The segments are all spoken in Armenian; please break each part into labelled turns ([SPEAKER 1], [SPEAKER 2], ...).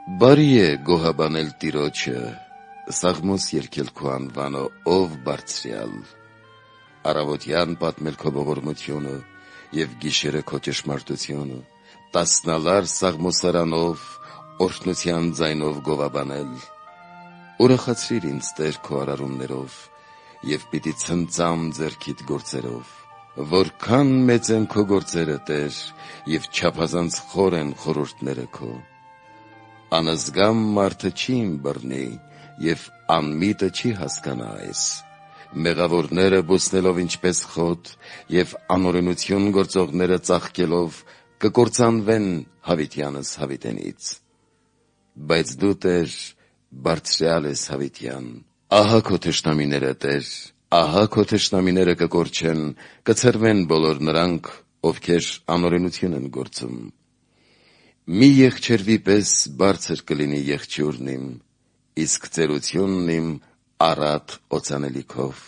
[SPEAKER 1] Բարի է գոհաբանել Տիրոջը, Սաղմոս երգել քո անվանը, ով բարձրյալ, առավոտյան պատմել քո ողորմությունը և գիշերը քո ճշմարտությունը, տասնալար սաղմոսարանով, օրհնության ձայնով գովաբանել։ Ուրախացրիր ինձ, Տեր, քո արարումներով և պիտի ցնծամ ձեռքիդ գործերով։ Որքան մեծ են քո գործերը, Տեր, և չափազանց խոր են խորհուրդները քո։ Անզգամ մարդը չի ըմբռնի, և անմիտը չի հասկանա այս։ Մեղավորները բուսնելով ինչպես խոտ, և անօրենություն գործողները ծաղկելով կկործանվեն հավիտյանս հավիտենից։ Բայց դու, Տեր, բարձրյալ ես հավիտյան։ Ահա քո թշնամիները, Տեր, ահա քո թշնամիները կկորչեն, կցրվեն բոլոր նրանք, ովքեր անօրենություն են գործում։ Մի եղջերվի պես բարձր կլինի եղջյուրն իմ, իսկ ծերությունն իմ առատ օծանելիքով։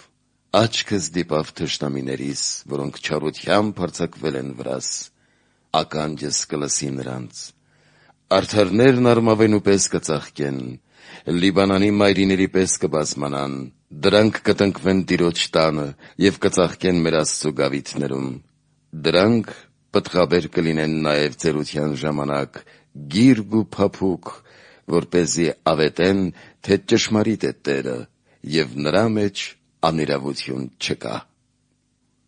[SPEAKER 1] Աչքս դիպավ թշնամիներիս, որոնք չարությամբ հարձակվել են վրաս, ականջս կլսի նրանց։ Արդարներն արմավենու պես կծաղկեն, Լիբանանի մայրիների պես կբազմանան, դրանք կտնկվեն Տիրոջ տանը և կծաղկեն մեր Աստծու գավիթներում։ Դրանք պտղաբեր կլինեն նաև ծերության ժամանակ, գիրգ ու փափուկ, որպեսզի ավետեն, թե ճշմարիտ է Տերը, և նրա մեջ անիրավություն չկա։